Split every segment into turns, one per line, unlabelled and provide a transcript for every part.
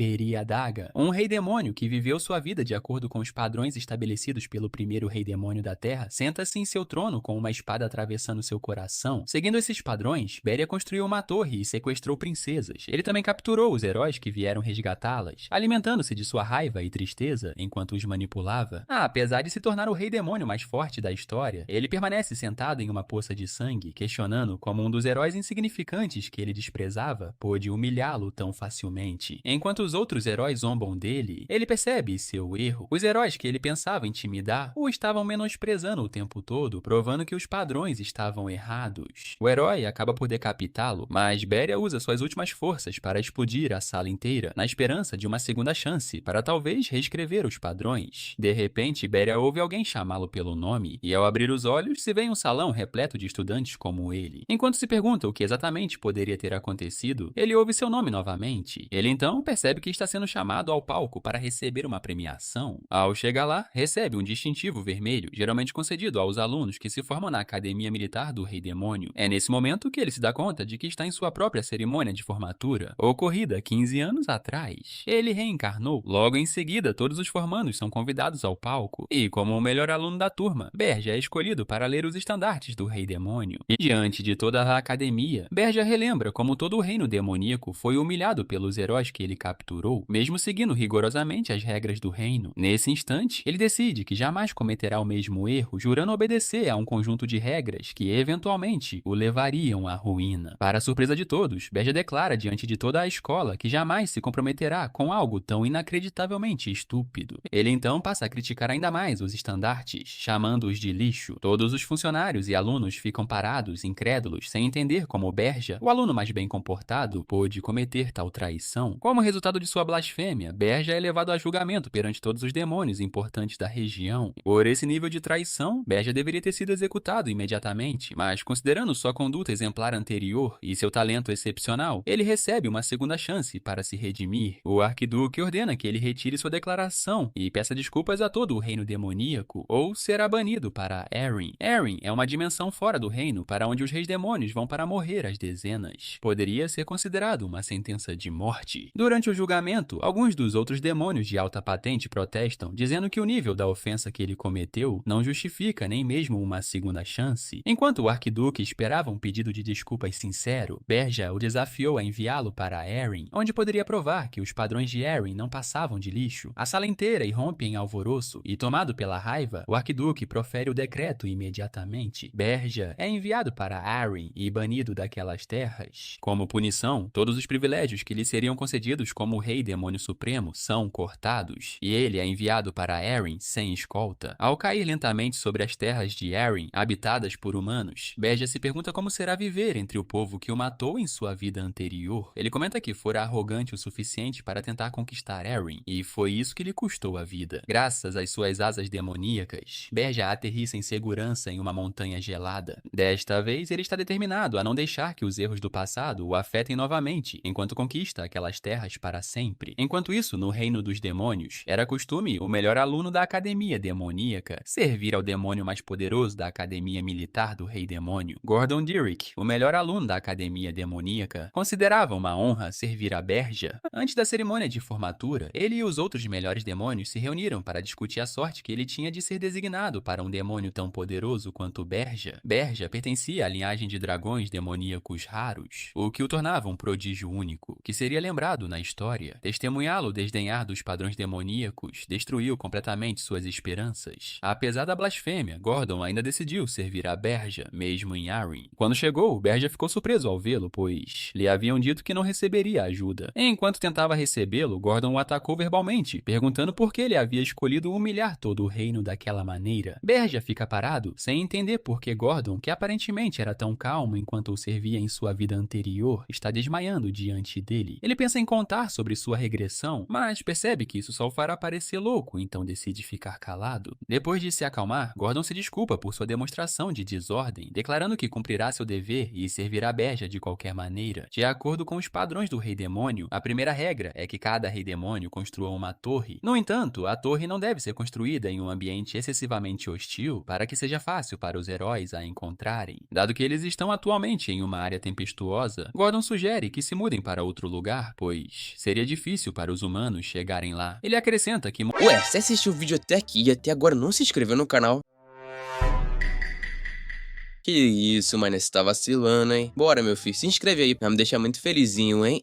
Beriadaga, um rei demônio que viveu sua vida de acordo com os padrões estabelecidos pelo primeiro rei demônio da Terra, senta-se em seu trono com uma espada atravessando seu coração. Seguindo esses padrões, Beria construiu uma torre e sequestrou princesas. Ele também capturou os heróis que vieram resgatá-las, alimentando-se de sua raiva e tristeza enquanto os manipulava. Apesar de se tornar o rei demônio mais forte da história, ele permanece sentado em uma poça de sangue, questionando como um dos heróis insignificantes que ele desprezava pôde humilhá-lo tão facilmente. Enquanto os outros heróis zombam dele, ele percebe seu erro. Os heróis que ele pensava intimidar o estavam menosprezando o tempo todo, provando que os padrões estavam errados. O herói acaba por decapitá-lo, mas Beria usa suas últimas forças para explodir a sala inteira, na esperança de uma segunda chance para talvez reescrever os padrões. De repente, Beria ouve alguém chamá-lo pelo nome, e ao abrir os olhos, se vê em um salão repleto de estudantes como ele. Enquanto se pergunta o que exatamente poderia ter acontecido, ele ouve seu nome novamente. Ele então percebe que está sendo chamado ao palco para receber uma premiação. Ao chegar lá, recebe um distintivo vermelho, geralmente concedido aos alunos que se formam na Academia Militar do Rei Demônio. É nesse momento que ele se dá conta de que está em sua própria cerimônia de formatura, ocorrida 15 anos atrás. Ele reencarnou. Logo em seguida, todos os formandos são convidados ao palco, e como o melhor aluno da turma, Berja é escolhido para ler os estandartes do Rei Demônio. E diante de toda a academia, Berja relembra como todo o reino demoníaco foi humilhado pelos heróis que ele capturou, mesmo seguindo rigorosamente as regras do reino. Nesse instante, ele decide que jamais cometerá o mesmo erro, jurando obedecer a um conjunto de regras que eventualmente o levariam à ruína. Para a surpresa de todos, Berja declara diante de toda a escola que jamais se comprometerá com algo tão inacreditavelmente estúpido. Ele então passa a criticar ainda mais os estandartes, chamando-os de lixo. Todos os funcionários e alunos ficam parados, incrédulos, sem entender como Berja, o aluno mais bem comportado, pôde cometer tal traição. Como resultado de sua blasfêmia, Berja é levado a julgamento perante todos os demônios importantes da região. Por esse nível de traição, Berja deveria ter sido executado imediatamente, mas considerando sua conduta exemplar anterior e seu talento excepcional, ele recebe uma segunda chance para se redimir. O arquiduque ordena que ele retire sua declaração e peça desculpas a todo o reino demoníaco, ou será banido para Erin. Erin é uma dimensão fora do reino para onde os reis demônios vão para morrer às dezenas. Poderia ser considerado uma sentença de morte. Durante o julgamento, alguns dos outros demônios de alta patente protestam, dizendo que o nível da ofensa que ele cometeu não justifica nem mesmo uma segunda chance. Enquanto o arquiduque esperava um pedido de desculpas sincero, Berja o desafiou a enviá-lo para Erin, onde poderia provar que os padrões de Erin não passavam de lixo. A sala inteira irrompe em alvoroço e, tomado pela raiva, o arquiduque profere o decreto imediatamente. Berja é enviado para Erin e banido daquelas terras. Como punição, todos os privilégios que lhe seriam concedidos como rei demônio supremo são cortados, e ele é enviado para Erin sem escolta. Ao cair lentamente sobre as terras de Erin, habitadas por humanos, Berja se pergunta como será viver entre o povo que o matou em sua vida anterior. Ele comenta que fora arrogante o suficiente para tentar conquistar Erin, e foi isso que lhe custou a vida. Graças às suas asas demoníacas, Berja aterrissa em segurança em uma montanha gelada. Desta vez, ele está determinado a não deixar que os erros do passado o afetem novamente, enquanto conquista aquelas terras para sempre. Enquanto isso, no reino dos demônios, era costume o melhor aluno da Academia Demoníaca servir ao demônio mais poderoso da Academia Militar do Rei Demônio. Gordon Derrick, o melhor aluno da Academia Demoníaca, considerava uma honra servir a Berja. Antes da cerimônia de formatura, ele e os outros melhores demônios se reuniram para discutir a sorte que ele tinha de ser designado para um demônio tão poderoso quanto Berja. Berja pertencia à linhagem de dragões demoníacos raros, o que o tornava um prodígio único, que seria lembrado na história. Testemunhá-lo desdenhar dos padrões demoníacos destruiu completamente suas esperanças. Apesar da blasfêmia, Gordon ainda decidiu servir a Berja, mesmo em Erin. Quando chegou, Berja ficou surpreso ao vê-lo, pois lhe haviam dito que não receberia ajuda. Enquanto tentava recebê-lo, Gordon o atacou verbalmente, perguntando por que ele havia escolhido humilhar todo o reino daquela maneira. Berja fica parado, sem entender por que Gordon, que aparentemente era tão calmo enquanto o servia em sua vida anterior, está desmaiando diante dele. Ele pensa em contar sobre sua regressão, mas percebe que isso só o fará parecer louco, então decide ficar calado. Depois de se acalmar, Gordon se desculpa por sua demonstração de desordem, declarando que cumprirá seu dever e servirá Berja de qualquer maneira. De acordo com os padrões do Rei Demônio, a primeira regra é que cada Rei Demônio construa uma torre. No entanto, a torre não deve ser construída em um ambiente excessivamente hostil para que seja fácil para os heróis a encontrarem. Dado que eles estão atualmente em uma área tempestuosa, Gordon sugere que se mudem para outro lugar, pois seria difícil para os humanos chegarem lá. Ele acrescenta que
Ué, você assistiu o vídeo até aqui e até agora não se inscreveu no canal? Que isso, mano, você tá vacilando, hein? Bora, meu filho, se inscreve aí pra me deixar muito felizinho, hein?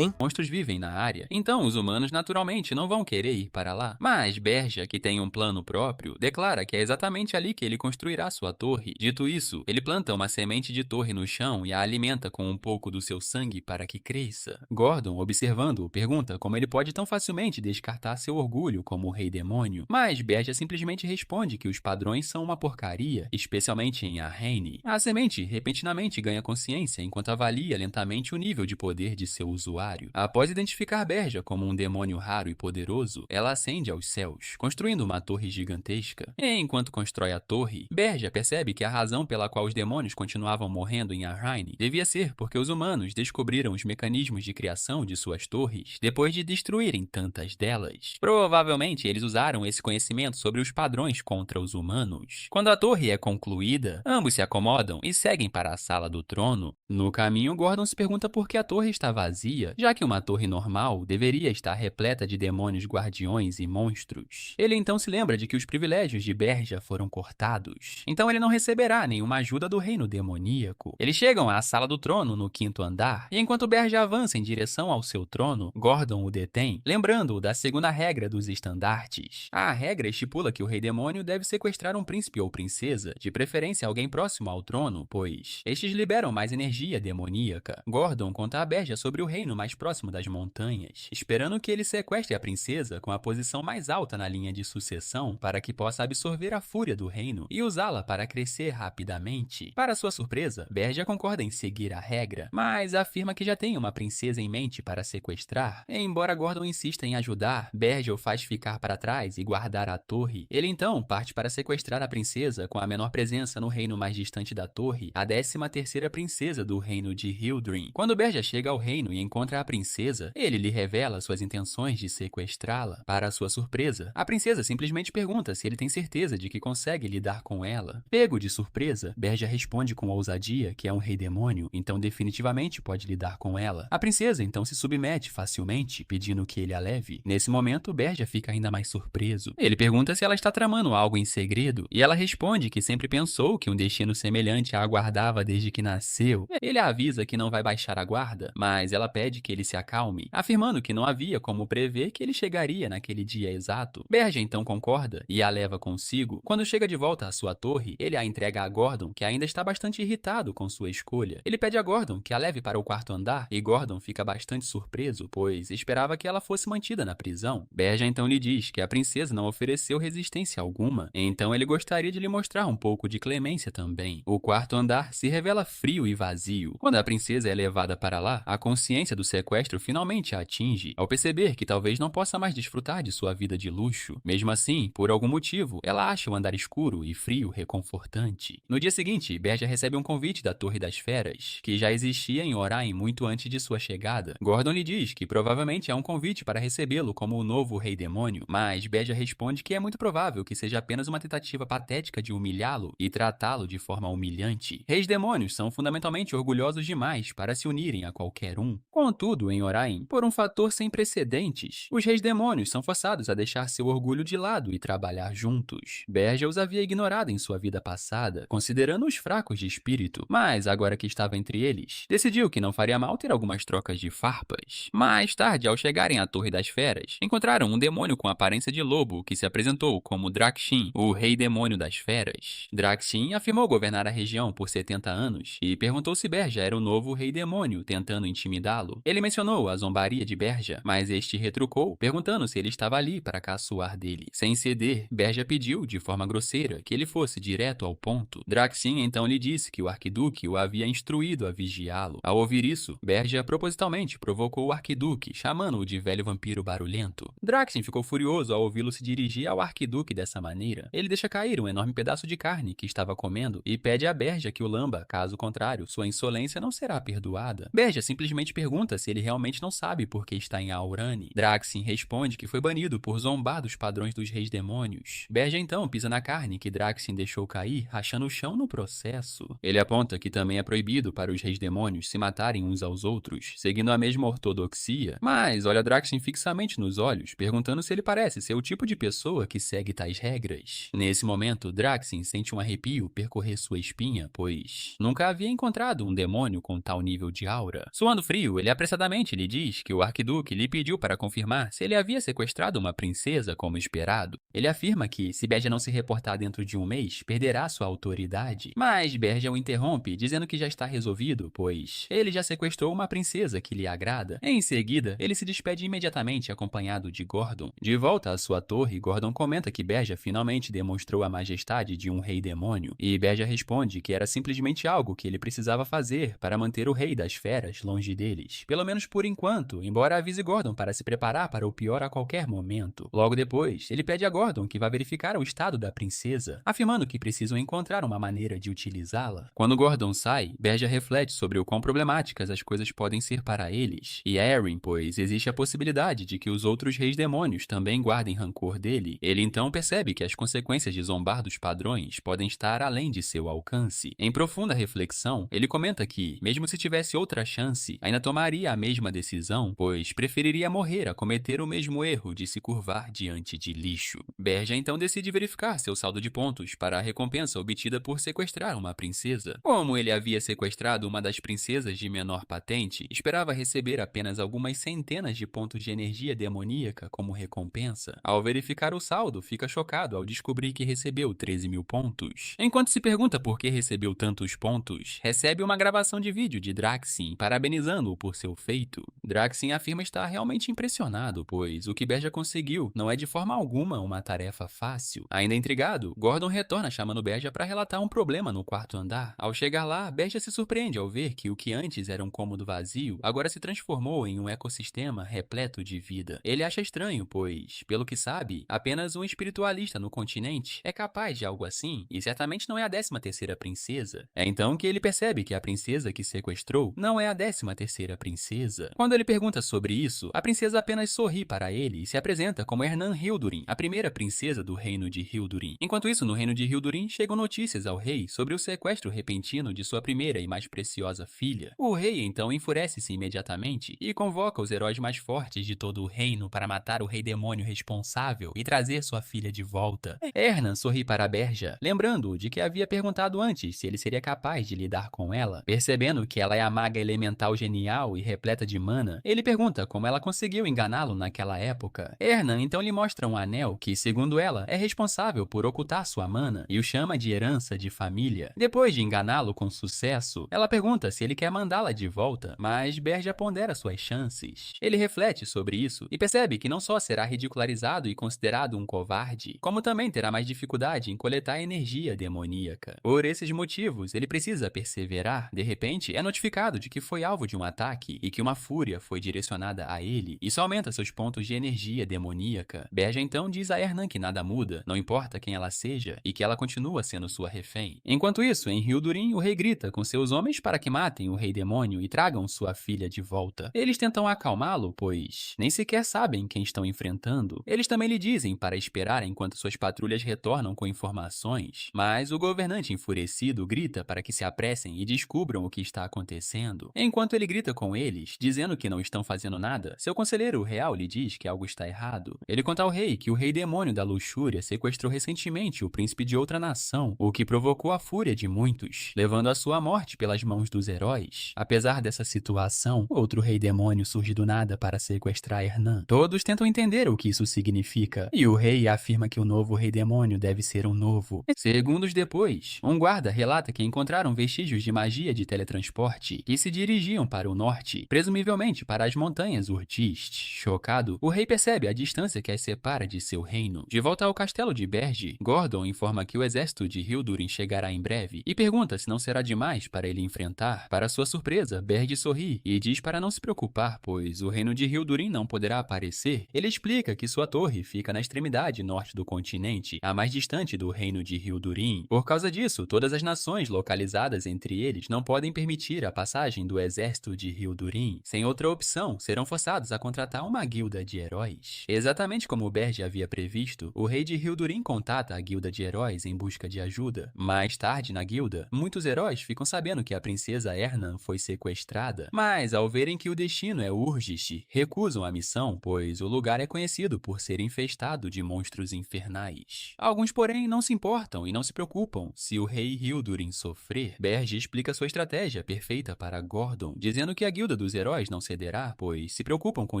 monstros vivem na área, então os humanos naturalmente não vão querer ir para lá. Mas Berja, que tem um plano próprio, declara que é exatamente ali que ele construirá sua torre. Dito isso, ele planta uma semente de torre no chão e a alimenta com um pouco do seu sangue para que cresça. Gordon, observando-o, pergunta como ele pode tão facilmente descartar seu orgulho como o rei demônio. Mas Berja simplesmente responde que os padrões são uma porcaria, especialmente em Arrayne. A semente repentinamente ganha consciência enquanto avalia lentamente o nível de poder de seu usuário. Após identificar Berja como um demônio raro e poderoso, ela ascende aos céus, construindo uma torre gigantesca. Enquanto constrói a torre, Berja percebe que a razão pela qual os demônios continuavam morrendo em Arrayne devia ser porque os humanos descobriram os mecanismos de criação de suas torres depois de destruírem tantas delas. Provavelmente eles usaram esse conhecimento sobre os padrões contra os humanos. Quando a torre é concluída, ambos se acomodam e seguem para a sala do trono. No caminho, Gordon se pergunta por que a torre está vazia, já que uma torre normal deveria estar repleta de demônios guardiões e monstros. Ele então se lembra de que os privilégios de Berja foram cortados, então ele não receberá nenhuma ajuda do reino demoníaco. Eles chegam à sala do trono no 5º andar, e enquanto Berja avança em direção ao seu trono, Gordon o detém, lembrando-o da segunda regra dos estandartes. A regra estipula que o rei demônio deve sequestrar um príncipe ou princesa, de preferência alguém próximo ao trono, pois estes liberam mais energia demoníaca. Gordon conta a Berja sobre o reino mais próximo das montanhas, esperando que ele sequestre a princesa com a posição mais alta na linha de sucessão para que possa absorver a fúria do reino e usá-la para crescer rapidamente. Para sua surpresa, Berja concorda em seguir a regra, mas afirma que já tem uma princesa em mente para sequestrar. Embora Gordon insista em ajudar, Berja o faz ficar para trás e guardar a torre. Ele então parte para sequestrar a princesa com a menor presença no reino mais distante da torre, a 13ª princesa do reino de Hildrin. Quando Berja chega ao reino e encontra a princesa, ele lhe revela suas intenções de sequestrá-la. Para sua surpresa, a princesa simplesmente pergunta se ele tem certeza de que consegue lidar com ela. Pego de surpresa, Berja responde com ousadia que é um rei demônio, então definitivamente pode lidar com ela. A princesa então se submete facilmente, pedindo que ele a leve. Nesse momento, Berja fica ainda mais surpreso. Ele pergunta se ela está tramando algo em segredo, e ela responde que sempre pensou que um destino semelhante a aguardava desde que nasceu. Ele a avisa que não vai baixar a guarda, mas ela pede que ele se acalme, afirmando que não havia como prever que ele chegaria naquele dia exato. Berja então concorda e a leva consigo. Quando chega de volta à sua torre, ele a entrega a Gordon, que ainda está bastante irritado com sua escolha. Ele pede a Gordon que a leve para o 4º andar, e Gordon fica bastante surpreso, pois esperava que ela fosse mantida na prisão. Berja então lhe diz que a princesa não ofereceu resistência alguma, então ele gostaria de lhe mostrar um pouco de clemência também. O 4º andar se revela frio e vazio. Quando a princesa é levada para lá, a consciência do sequestro finalmente a atinge, ao perceber que talvez não possa mais desfrutar de sua vida de luxo. Mesmo assim, por algum motivo, ela acha o andar escuro e frio reconfortante. No dia seguinte, Berja recebe um convite da Torre das Feras, que já existia em Orain muito antes de sua chegada. Gordon lhe diz que provavelmente é um convite para recebê-lo como o novo rei demônio, mas Berja responde que é muito provável que seja apenas uma tentativa patética de humilhá-lo e tratá-lo de forma humilhante. Reis demônios são fundamentalmente orgulhosos demais para se unirem a qualquer um. Contudo, em Orain, por um fator sem precedentes, os reis demônios são forçados a deixar seu orgulho de lado e trabalhar juntos. Berja os havia ignorado em sua vida passada, considerando-os fracos de espírito, mas agora que estava entre eles, decidiu que não faria mal ter algumas trocas de farpas. Mais tarde, ao chegarem à Torre das Feras, encontraram um demônio com aparência de lobo que se apresentou como Drakshin, o rei demônio das feras. Drakshin afirmou governar a região por 70 anos e perguntou se Berja era o novo rei demônio, tentando intimidá-lo. Ele mencionou a zombaria de Berja, mas este retrucou, perguntando se ele estava ali para caçoar dele. Sem ceder, Berja pediu, de forma grosseira, que ele fosse direto ao ponto. Drakshin então lhe disse que o arquiduque o havia instruído a vigiá-lo. Ao ouvir isso, Berja propositalmente provocou o arquiduque, chamando-o de velho vampiro barulhento. Drakshin ficou furioso ao ouvi-lo se dirigir ao arquiduque dessa maneira. Ele deixa cair um enorme pedaço de carne que estava comendo desconfiado e pede a Berja que o lamba, caso contrário, sua insolência não será perdoada. Berja simplesmente pergunta se ele realmente não sabe por que está em Aurani. Draxin responde que foi banido por zombar dos padrões dos reis demônios. Berja então pisa na carne que Draxin deixou cair, rachando o chão no processo. Ele aponta que também é proibido para os reis demônios se matarem uns aos outros, seguindo a mesma ortodoxia, mas olha Draxin fixamente nos olhos, perguntando se ele parece ser o tipo de pessoa que segue tais regras. Nesse momento, Draxin sente um arrepio percorrer sua espinha, pois nunca havia encontrado um demônio com tal nível de aura. Suando frio, ele apressadamente lhe diz que o arquiduque lhe pediu para confirmar se ele havia sequestrado uma princesa como esperado. Ele afirma que, se Berja não se reportar dentro de um mês, perderá sua autoridade. Mas Berja o interrompe, dizendo que já está resolvido, pois ele já sequestrou uma princesa que lhe agrada. Em seguida, ele se despede imediatamente acompanhado de Gordon. De volta à sua torre, Gordon comenta que Berja finalmente demonstrou a majestade de um rei demônio, e Berja responde que era simplesmente algo que ele precisava fazer para manter o rei das feras longe deles. Pelo menos por enquanto, embora avise Gordon para se preparar para o pior a qualquer momento. Logo depois, ele pede a Gordon que vá verificar o estado da princesa, afirmando que precisam encontrar uma maneira de utilizá-la. Quando Gordon sai, Berja reflete sobre o quão problemáticas as coisas podem ser para eles e Eren, pois existe a possibilidade de que os outros reis demônios também guardem rancor dele. Ele então percebe que as consequências de zombar dos padrões podem estar além de seu alcance. Em profunda reflexão, ele comenta que, mesmo se tivesse outra chance, ainda tomaria a mesma decisão, pois preferiria morrer a cometer o mesmo erro de se curvar diante de lixo. Berja então decide verificar seu saldo de pontos para a recompensa obtida por sequestrar uma princesa. Como ele havia sequestrado uma das princesas de menor patente, esperava receber apenas algumas centenas de pontos de energia demoníaca como recompensa. Ao verificar o saldo, fica chocado ao descobrir que recebeu 13.000 pontos. Enquanto se pergunta por que recebeu tantos pontos, recebe uma gravação de vídeo de Draxin parabenizando-o por seu feito. Draxin afirma estar realmente impressionado, pois o que Berja conseguiu não é de forma alguma uma tarefa fácil. Ainda intrigado, Gordon retorna chamando Berja para relatar um problema no quarto andar. Ao chegar lá, Berja se surpreende ao ver que o que antes era um cômodo vazio agora se transformou em um ecossistema repleto de vida. Ele acha estranho, pois, pelo que sabe, apenas um espiritualista no continente é capaz de algo assim, e certamente não é a 13ª princesa. É então que ele percebe que a princesa que sequestrou não é a 13ª princesa. Quando ele pergunta sobre isso, a princesa apenas sorri para ele e se apresenta como Hernan Hildurin, a primeira princesa do reino de Hildurin. Enquanto isso, no reino de Hildurin, chegam notícias ao rei sobre o sequestro repentino de sua primeira e mais preciosa filha. O rei então enfurece-se imediatamente e convoca os heróis mais fortes de todo o reino para matar o rei demônio responsável e trazer sua filha de volta. Hernan sorri para Berja, lembrando-o de que havia perguntado antes se ele seria capaz de lidar com ela. Percebendo que ela é a maga elemental genial e repleta de mana, ele pergunta como ela conseguiu enganá-lo naquela época. Hernan então lhe mostra um anel que, segundo ela, é responsável por ocultar sua mana e o chama de herança de família. Depois de enganá-lo com sucesso, ela pergunta se ele quer mandá-la de volta, mas Berja pondera suas chances. Ele reflete sobre isso e percebe que não só será ridicularizado e considerado um covarde, como também terá mais dificuldade em coletar energia demoníaca. Por esses motivos, ele precisa perseverar. De repente, é notificado de que foi alvo de um ataque e que uma fúria foi direcionada a ele. Isso aumenta seus pontos de energia demoníaca. Berja então diz a Hernan que nada muda, não importa quem ela seja, e que ela continua sendo sua refém. Enquanto isso, em Hildurin, o rei grita com seus homens para que matem o rei demônio e tragam sua filha de volta. Eles tentam acalmá-lo, pois nem sequer sabem quem estão enfrentando. Eles também lhe dizem para esperar enquanto suas patrulhas retornam com informações, mas o governante enfurecido grita para que se apressem e descubram o que está acontecendo. Enquanto ele grita com eles, dizendo que não estão fazendo nada, seu conselheiro real lhe diz que algo está errado. Ele conta ao rei que o rei demônio da luxúria sequestrou recentemente o príncipe de outra nação, o que provocou a fúria de muitos, levando à sua morte pelas mãos dos heróis. Apesar dessa situação, outro rei demônio surge do nada para sequestrar Hernan. Todos tentam entender o que isso significa, e o rei afirma que o novo rei demônio deve ser um novo. Segundos depois, um guarda relata que encontraram vestígios de magia de teletransporte que se dirigiam para o norte, presumivelmente para as montanhas Urtist. Chocado, o rei percebe a distância que as separa de seu reino. De volta ao castelo de Berge, Gordon informa que o exército de Hildurin chegará em breve e pergunta se não será demais para ele enfrentar. Para sua surpresa, Berge sorri e diz para não se preocupar, pois o reino de Hildurin não poderá aparecer. Ele explica que sua torre fica na extremidade norte do continente, a mais distante do reino de Hildurin. Por causa causa disso, todas as nações localizadas entre eles não podem permitir a passagem do exército de Hildurim. Sem outra opção, serão forçados a contratar uma guilda de heróis. Exatamente como o Berge havia previsto, o rei de Hildurim contata a guilda de heróis em busca de ajuda. Mais tarde, na guilda, muitos heróis ficam sabendo que a princesa Ernan foi sequestrada, mas ao verem que o destino é Urgist, recusam a missão, pois o lugar é conhecido por ser infestado de monstros infernais. Alguns, porém, não se importam e não se preocupam se o rei Hildurim sofrer. Berge explica sua estratégia perfeita para Gordon, dizendo que a guilda dos heróis não cederá, pois se preocupam com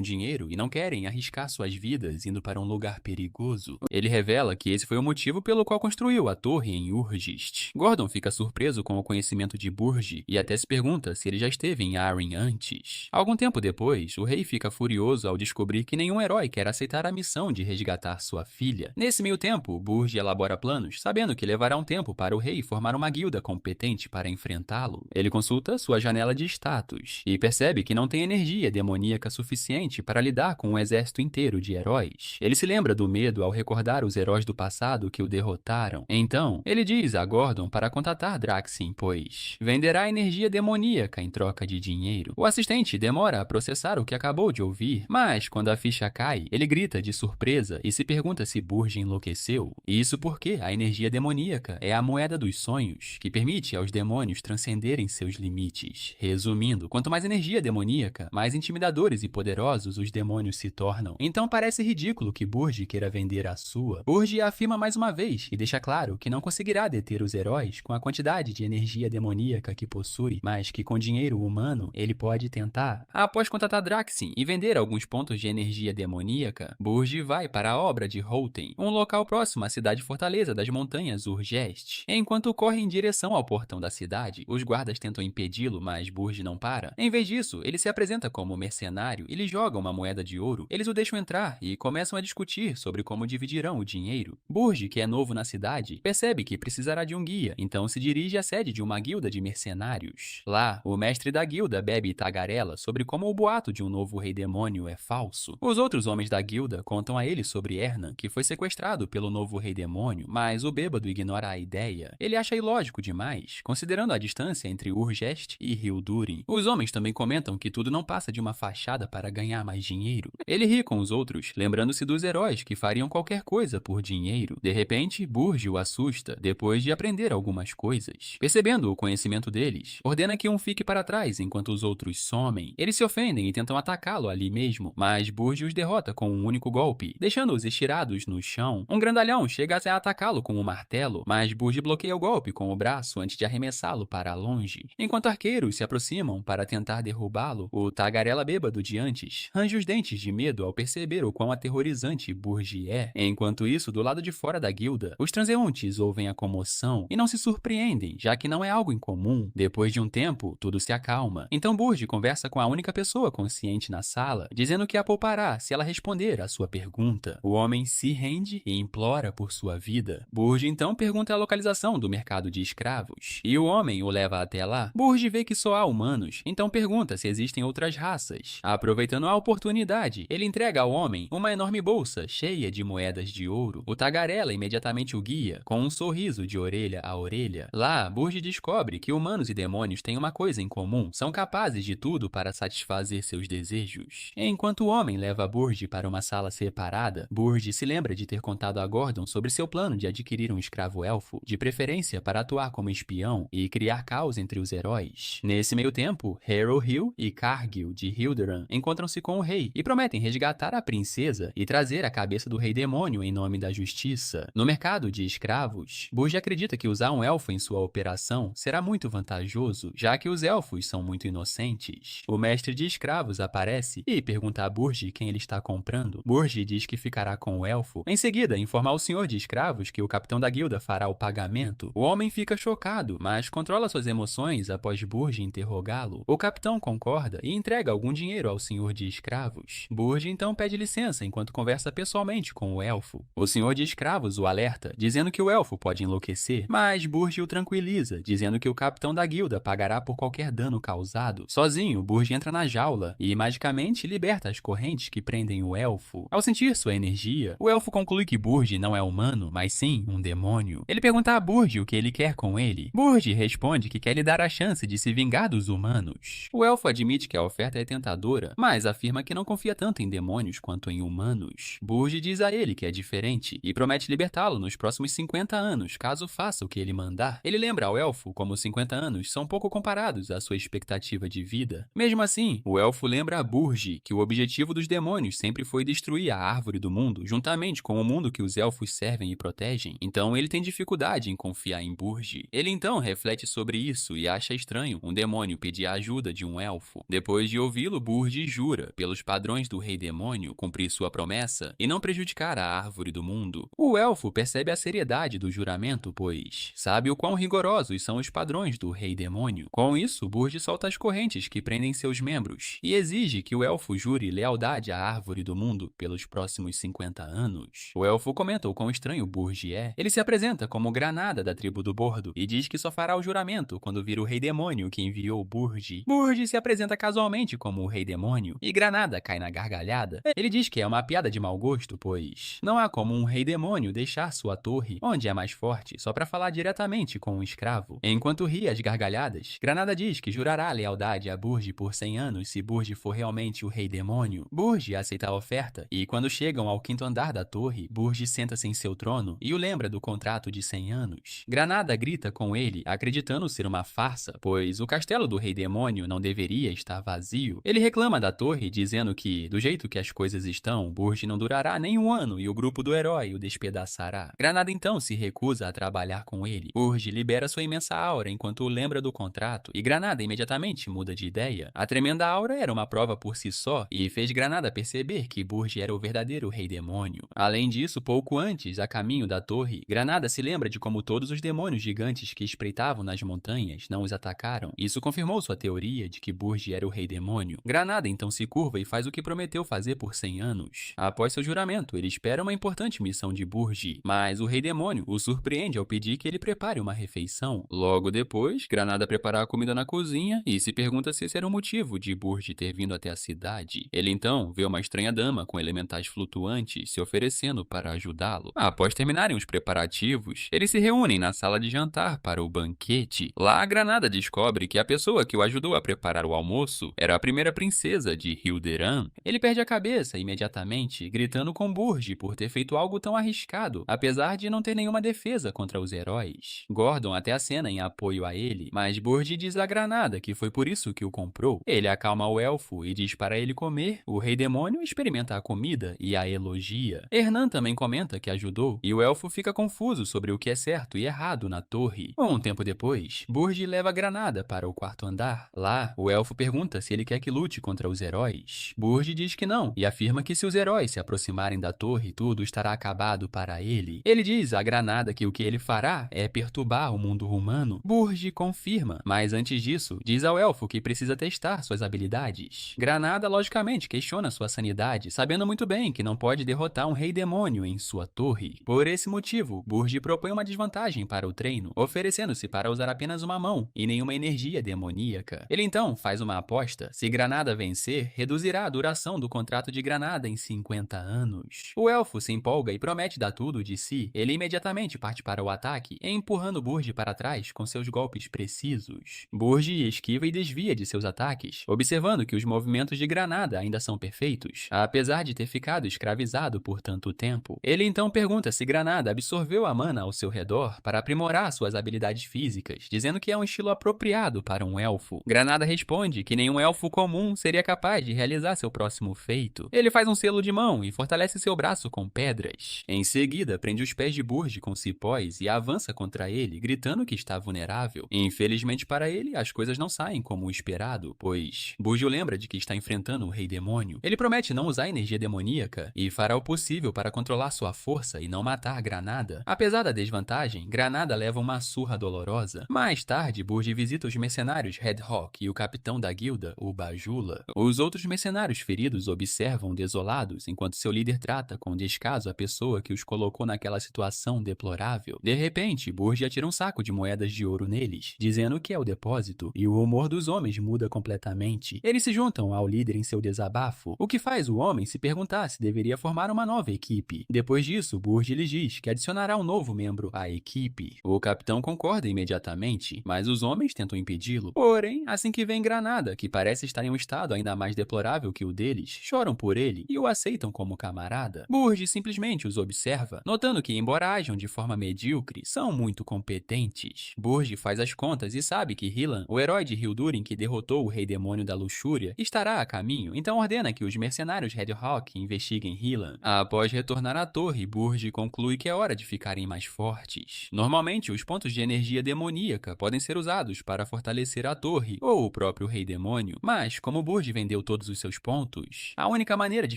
dinheiro e não querem arriscar suas vidas indo para um lugar perigoso. Ele revela que esse foi o motivo pelo qual construiu a torre em Urgist. Gordon fica surpreso com o conhecimento de Burge e até se pergunta se ele já esteve em Arryn antes. Algum tempo depois, o rei fica furioso ao descobrir que nenhum herói quer aceitar a missão de resgatar sua filha. Nesse meio tempo, Burge elabora planos, sabendo que levará um tempo para o rei formar uma guilda competente para enfrentá-lo. Ele consulta sua janela de status e percebe que não tem energia demoníaca suficiente para lidar com um exército inteiro de heróis. Ele se lembra do medo ao recordar os heróis do passado que o derrotaram. Então, ele diz a Gordon para contatar Draxin, pois venderá energia demoníaca em troca de dinheiro. O assistente demora a processar o que acabou de ouvir, mas quando a ficha cai, ele grita de surpresa e se pergunta se Burge enlouqueceu. Isso porque a energia demoníaca é a moeda dos sonhos, que permite aos demônios transcenderem seus limites. Resumindo, quanto mais energia demoníaca, mais intimidadores e poderosos os demônios se tornam. Então parece ridículo que Burge queira vender a sua. Burge afirma mais uma vez e deixa claro que não conseguirá deter os heróis com a quantidade de energia demoníaca que possui, mas que com dinheiro humano ele pode tentar. Após contatar Draxin e vender alguns pontos de energia demoníaca, Burge vai para a obra de Holten, um local próximo à cidade fortaleza das montanhas Urgest. Enquanto corre em direção ao portão da cidade, os guardas tentam impedi-lo, mas Burge não para. Em vez disso, ele se apresenta como mercenário e lhe joga uma moeda de ouro. Eles o deixam entrar e começam a discutir sobre como dividirão o dinheiro. Burge, que é novo na cidade, percebe que precisará de um guia, então se dirige à sede de uma guilda de mercenários. Lá, o mestre da guilda bebe e tagarela sobre como o boato de um novo rei demônio é falso. Os outros homens da guilda contam a ele sobre Ernan, que foi sequestrado pelo novo rei demônio, mas o bêbado ignora a ideia. Ele acha ilógico demais, considerando a distância entre Urgest e Hildurim. Os homens também comentam que tudo não passa de uma fachada para ganhar mais dinheiro. Ele ri com os outros, lembrando-se dos heróis que fariam qualquer coisa por dinheiro. De repente, Burge o assusta, depois de aprender algumas coisas. Percebendo o conhecimento deles, ordena que um fique para trás enquanto os outros somem. Eles se ofendem e tentam atacá-lo ali mesmo, mas Burge os derrota com um único golpe, deixando-os estirados no chão. Um grandalhão chega a atacá-lo com um martelo, mas Burge bloqueia o golpe com o braço antes de arremessá-lo para longe. Enquanto arqueiros se aproximam para tentar derrubá-lo, o tagarela bêbado de antes range os dentes de medo ao perceber o quão aterrorizante Burge é. Enquanto isso, do lado de fora da guilda, os transeuntes ouvem a comoção e não se surpreendem, já que não é algo incomum. Depois de um tempo, tudo se acalma. Então Burge conversa com a única pessoa consciente na sala, dizendo que a poupará se ela responder à sua pergunta. O homem se rende e implora por sua vida. Burge então pergunta a localização do mercado de escravos, e o homem o leva até lá. Burge vê que só há humanos, então pergunta se existem outras raças. Aproveitando a oportunidade, ele entrega ao homem uma enorme bolsa cheia de moedas de ouro. O tagarela imediatamente o guia, com um sorriso de orelha a orelha. Lá, Burge descobre que humanos e demônios têm uma coisa em comum: são capazes de tudo para satisfazer seus desejos. Enquanto o homem leva Burge para uma sala separada, Burge se lembra de ter contado a Gordon sobre seu plano de adquirir um escravo elfo, de preferência para atuar como espião e criar caos entre os heróis. Nesse meio tempo, Harrowhill e Cargill de Hildurim encontram-se com o rei e prometem resgatar a princesa e trazer a cabeça do rei demônio em nome da justiça. No mercado de escravos, Burge acredita que usar um elfo em sua operação será muito vantajoso, já que os elfos são muito inocentes. O mestre de escravos aparece e pergunta a Burge quem ele está comprando. Burge diz que ficará com o elfo. Em seguida, informa ao senhor de escravos que o capitão da guilda fará o pagamento. O homem fica chocado, mas controla suas emoções após Burge interrogá-lo. O capitão concorda e entrega algum dinheiro ao senhor de escravos. Burge então pede licença enquanto conversa pessoalmente com o elfo. O senhor de escravos o alerta, dizendo que o elfo pode enlouquecer, mas Burge o tranquiliza, dizendo que o capitão da guilda pagará por qualquer dano causado. Sozinho, Burge entra na jaula e magicamente liberta as correntes que prendem o elfo. Ao sentir sua energia, o elfo conclui que Burge não é humano, mas sim um demônio. Ele pergunta pergunta a Burge o que ele quer com ele. Burge responde que quer lhe dar a chance de se vingar dos humanos. O elfo admite que a oferta é tentadora, mas afirma que não confia tanto em demônios quanto em humanos. Burge diz a ele que é diferente e promete libertá-lo nos próximos 50 anos, caso faça o que ele mandar. Ele lembra ao elfo como 50 anos são pouco comparados à sua expectativa de vida. Mesmo assim, o elfo lembra a Burge que o objetivo dos demônios sempre foi destruir a árvore do mundo, juntamente com o mundo que os elfos servem e protegem. Então ele tem dificuldade em confiar em Burge. Ele então reflete sobre isso e acha estranho um demônio pedir a ajuda de um elfo. Depois de ouvi-lo, Burge jura, pelos padrões do rei demônio, cumprir sua promessa e não prejudicar a árvore do mundo. O elfo percebe a seriedade do juramento, pois sabe o quão rigorosos são os padrões do rei demônio. Com isso, Burge solta as correntes que prendem seus membros e exige que o elfo jure lealdade à árvore do mundo pelos próximos 50 anos. O elfo comenta o quão estranho Burge é. Ele se apresenta como Granada da tribo do Bordo e diz que só fará o juramento quando vir o rei demônio que enviou Burge. Burge se apresenta casualmente como o rei demônio e Granada cai na gargalhada. Ele diz que é uma piada de mau gosto, pois não há como um rei demônio deixar sua torre, onde é mais forte, só para falar diretamente com um escravo. Enquanto ri às gargalhadas, Granada diz que jurará lealdade a Burge por 100 anos se Burge for realmente o rei demônio. Burge aceita a oferta e quando chegam ao 5º andar da torre, Burge senta-se em seu trono e o lembra do contrato de 100 anos. Granada grita com ele, acreditando ser uma farsa, pois o castelo do rei demônio não deveria estar vazio. Ele reclama da torre, dizendo que, do jeito que as coisas estão, Burge não durará nem um ano e o grupo do herói o despedaçará. Granada então se recusa a trabalhar com ele. Burge libera sua imensa aura enquanto o lembra do contrato e Granada imediatamente muda de ideia. A tremenda aura era uma prova por si só e fez Granada perceber que Burge era o verdadeiro rei demônio. Além disso, pouco antes, a caminho da torre, Granada se lembra de como todos os demônios gigantes que espreitavam nas montanhas não os atacaram. Isso confirmou sua teoria de que Burge era o rei demônio. Granada então se curva e faz o que prometeu fazer por 100 anos. Após seu juramento, ele espera uma importante missão de Burge, mas o rei demônio o surpreende ao pedir que ele prepare uma refeição. Logo depois, Granada prepara a comida na cozinha e se pergunta se esse era o motivo de Burge ter vindo até a cidade. Ele então vê uma estranha dama com elementais flutuantes se oferecendo para ajudá-lo. Após terminarem os preparativos, eles se reúnem na sala de jantar para o banquete. Lá, Granada descobre que a pessoa que o ajudou a preparar o almoço era a primeira princesa de Hilderan. Ele perde a cabeça imediatamente, gritando com Burge por ter feito algo tão arriscado, apesar de não ter nenhuma defesa contra os heróis. Gordon até acena em apoio a ele, mas Burge diz a Granada que foi por isso que o comprou. Ele acalma o elfo e diz para ele comer. O rei demônio experimenta a comida e a elogia. Hernan também comenta que ajudou, e o elfo fica confuso sobre o que é certo e errado na torre. Um tempo depois, Burge leva Granada para o 4º andar. Lá, o elfo pergunta se ele quer que lute contra os heróis. Burge diz que não, e afirma que se os heróis se aproximarem da torre, tudo estará acabado para ele. Ele diz a Granada que o que ele fará é perturbar o mundo humano. Burge confirma, mas antes disso, diz ao elfo que precisa testar suas habilidades. Granada, logicamente, questiona sua sanidade, sabendo muito bem que não pode derrotar um rei demônio em sua torre. Por esse motivo, Burge propõe uma desvantagem para o treino, oferecendo-se para usar apenas uma mão e nenhuma energia demoníaca. Ele então faz uma aposta. Se Granada vencer, reduzirá a duração do contrato de Granada em 50 anos. O elfo se empolga e promete dar tudo de si. Ele imediatamente parte para o ataque, empurrando Burge para trás com seus golpes precisos. Burge esquiva e desvia de seus ataques, observando que os movimentos de Granada ainda são perfeitos, apesar de ter ficado escravizado por tanto tempo. Ele então pergunta se Granada absorveu a mana ao seu redor para aprimorar suas habilidades físicas, dizendo que é um estilo apropriado para um elfo. Granada responde que nenhum elfo comum seria capaz de realizar seu próximo feito. Ele faz um selo de mão e fortalece seu braço com pedras. Em seguida, prende os pés de Burge com cipós e avança contra ele, gritando que está vulnerável. Infelizmente para ele, as coisas não saem como o esperado, pois Burge o lembra de que está enfrentando o rei demônio. Ele promete não usar energia demoníaca e fará o possível para controlar sua força e não matar Granada. Apesar da desvantagem, Granada leva uma surra dolorosa. Mais tarde, Burge visita os mercenários Red Hawk e o capitão da guilda, o Bajula. Os outros mercenários feridos observam desolados enquanto seu líder trata com descaso a pessoa que os colocou naquela situação deplorável. De repente, Burge atira um saco de moedas de ouro neles, dizendo que é o depósito, e o humor dos homens muda completamente. Eles se juntam ao líder em seu desabafo, o que faz o homem se perguntar se deveria formar uma nova equipe. Depois disso, Burge lhes diz que adicionará um novo membro a equipe. O capitão concorda imediatamente, mas os homens tentam impedi-lo. Porém, assim que vem Granada, que parece estar em um estado ainda mais deplorável que o deles, choram por ele e o aceitam como camarada. Burge simplesmente os observa, notando que, embora ajam de forma medíocre, são muito competentes. Burge faz as contas e sabe que Hillan, o herói de Hildurin que derrotou o Rei Demônio da Luxúria, estará a caminho, então ordena que os mercenários Red Hawk investiguem Hillan. Após retornar à torre, Burge conclui que é hora de ficarem mais fortes. Normalmente, os pontos de energia demoníaca podem ser usados para fortalecer a torre ou o próprio Rei Demônio, mas como Burge vendeu todos os seus pontos, a única maneira de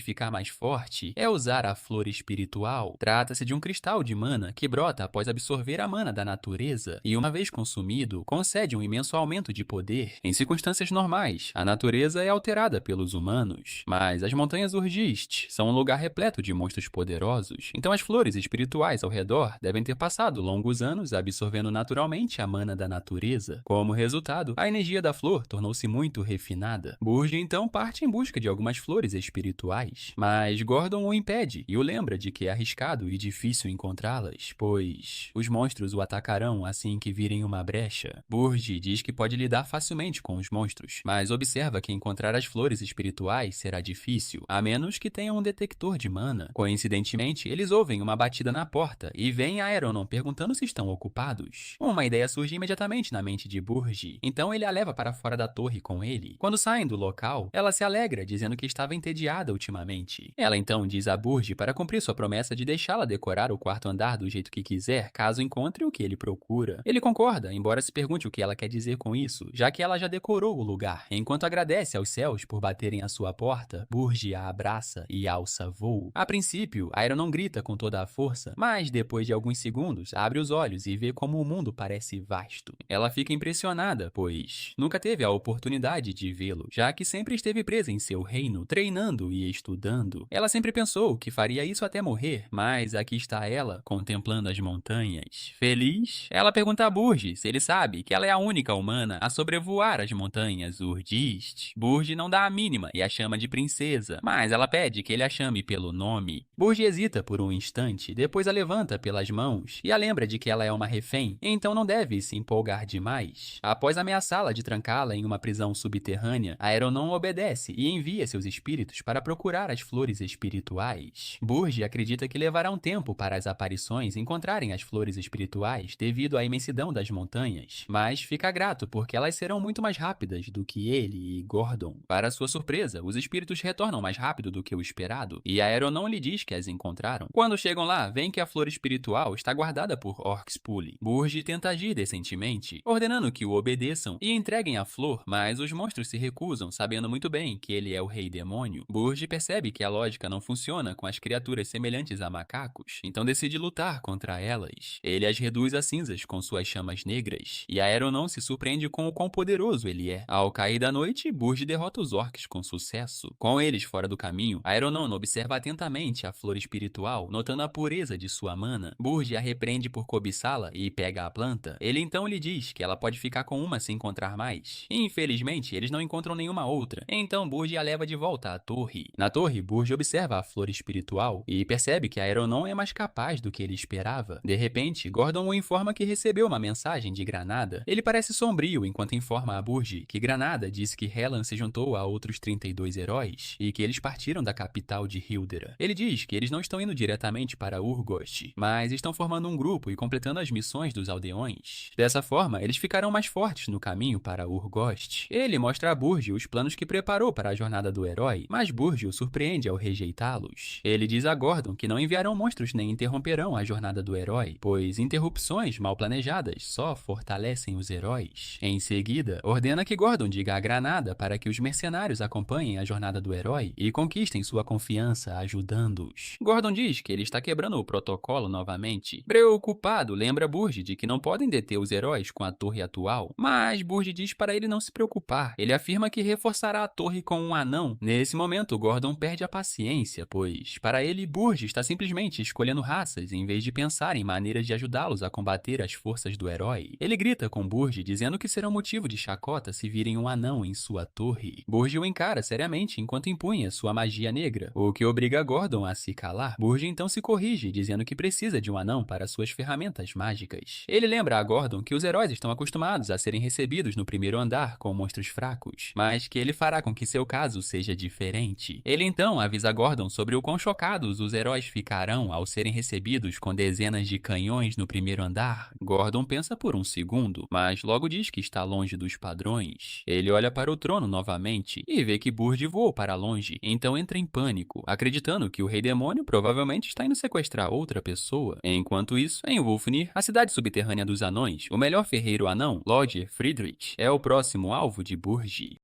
ficar mais forte é usar a flor espiritual. Trata-se de um cristal de mana que brota após absorver a mana da natureza e, uma vez consumido, concede um imenso aumento de poder. Em circunstâncias normais, a natureza é alterada pelos humanos, mas as montanhas Urgist são um lugar repleto de monstros poderosos, então as flores espirituais ao redor devem ter passado longos anos absorvendo naturalmente a mana da natureza. Como resultado, a energia da flor tornou-se muito refinada. Burge então parte em busca de algumas flores espirituais, mas Gordon o impede e o lembra de que é arriscado e difícil encontrá-las, pois os monstros o atacarão assim que virem uma brecha. Burge diz que pode lidar facilmente com os monstros, mas observa que encontrar as flores espirituais será difícil, a menos que tenha um detector de mana. Coincidentemente, eles ouvem uma batida na porta e veem Aeronon perguntando se estão ocupados. Uma ideia surge imediatamente na mente de Burge, então ele a leva para fora da torre com ele. Quando saem do local, ela se alegra, dizendo que estava entediada ultimamente. Ela então diz a Burge para cumprir sua promessa de deixá-la decorar o quarto andar do jeito que quiser, caso encontre o que ele procura. Ele concorda, embora se pergunte o que ela quer dizer com isso, já que ela já decorou o lugar. Enquanto agradece aos céus por baterem à sua porta, Burge a abraça e alça voo. A princípio, Aeron não grita com toda a força, mas depois de alguns segundos, abre os olhos e vê como o mundo parece vasto. Ela fica impressionada, pois nunca teve a oportunidade de vê-lo, já que sempre esteve presa em seu reino, treinando e estudando. Ela sempre pensou que faria isso até morrer, mas aqui está ela, contemplando as montanhas. Feliz, ela pergunta a Burge se ele sabe que ela é a única humana a sobrevoar as montanhas Urdist. Burge não dá a mínima e a chama de princesa, mas ela pede que ele a chame pelo nome. Burge hesita por um instante, depois a levanta pelas mãos e a lembra de que ela é uma refém, então não deve se empolgar demais. Após ameaçá-la de trancá-la em uma prisão subterrânea, Aeronon obedece e envia seus espíritos para procurar as flores espirituais. Burge acredita que levará um tempo para as aparições encontrarem as flores espirituais devido à imensidão das montanhas, mas fica grato porque elas serão muito mais rápidas do que ele e Gordon. Para sua surpresa, os espíritos retornam mais rápido do que o esperado, e Aeronon lhe diz que as encontraram. Quando chegam lá, veem que a flor espiritual está guardada por Orcspule. Burge tenta agir decentemente, ordenando que o obedeçam e entreguem a flor, mas os monstros se recusam, sabendo muito bem que ele é o Rei Demônio. Burge percebe que a lógica não funciona com as criaturas semelhantes a macacos, então decide lutar contra elas. Ele as reduz a cinzas com suas chamas negras, e Aeronon se surpreende com o quão poderoso ele é. Ao cair da noite, Burge derrota os orcs com sucesso. Com eles fora do caminho, Aeronon observa atentamente a flor espiritual, notando a pureza de sua mana. Burge a repreende por cobiçá-la e pega a planta. Ele então lhe diz que ela pode ficar com uma se encontrar mais. Infelizmente, eles não encontram nenhuma outra, então Burge a leva de volta à torre. Na torre, Burge observa a flor espiritual e percebe que Aeronon é mais capaz do que ele esperava. De repente, Gordon o informa que recebeu uma mensagem de Granada. Ele parece sombrio enquanto informa a Burge que Granada disse que Hellan se juntou a outros 32 heróis e que eles partiram da capital de Hildera. Ele diz que eles não estão indo diretamente para Urgost, mas estão formando um grupo e completando as missões dos aldeões. Dessa forma, eles ficarão mais fortes no caminho para Urgost. Ele mostra a Burge os planos que preparou para a jornada do herói, mas Burge o surpreende ao rejeitá-los. Ele diz a Gordon que não enviarão monstros nem interromperão a jornada do herói, pois interrupções mal planejadas só fortalecem os heróis. Em seguida, ordena que Gordon diga a Granada para que os mercenários acompanhem a jornada do herói e conquistem sua confiança ajudando-os. Gordon diz que ele está quebrando o protocolo novamente. Preocupado, lembra Burge de que não podem deter os heróis com a torre atual, mas Burge diz para ele não se preocupar. Ele afirma que reforçará a torre com um anão. Nesse momento, Gordon perde a paciência, pois, para ele, Burge está simplesmente escolhendo raças em vez de pensar em maneiras de ajudá-los a combater as forças do herói. Ele grita com Burge, dizendo que será motivo de chacota se virem um anão em sua torre. Burge o encara seriamente enquanto impunha sua magia negra, o que obriga Gordon a se calar. Burge então se corrige, dizendo que precisa de um anão para suas ferramentas mágicas. Ele lembra a Gordon que os heróis estão acostumados a serem recebidos no primeiro andar com monstros fracos, mas que ele fará com que seu caso seja diferente. Ele então avisa Gordon sobre o quão chocados os heróis ficarão ao serem recebidos com dezenas de canhões no primeiro andar. Gordon pensa por um segundo, mas logo diz que está longe dos padrões. Ele olha para o trono novamente e vê que Burd voou para longe, então entra em pânico, acreditando que o Rei Demônio provavelmente está indo sequestrar outra pessoa. Enquanto isso, em Wolfnir, a cidade subterrânea dos anões, o melhor ferreiro anão, Lodger Friedrich, é o próximo alvo de Burd.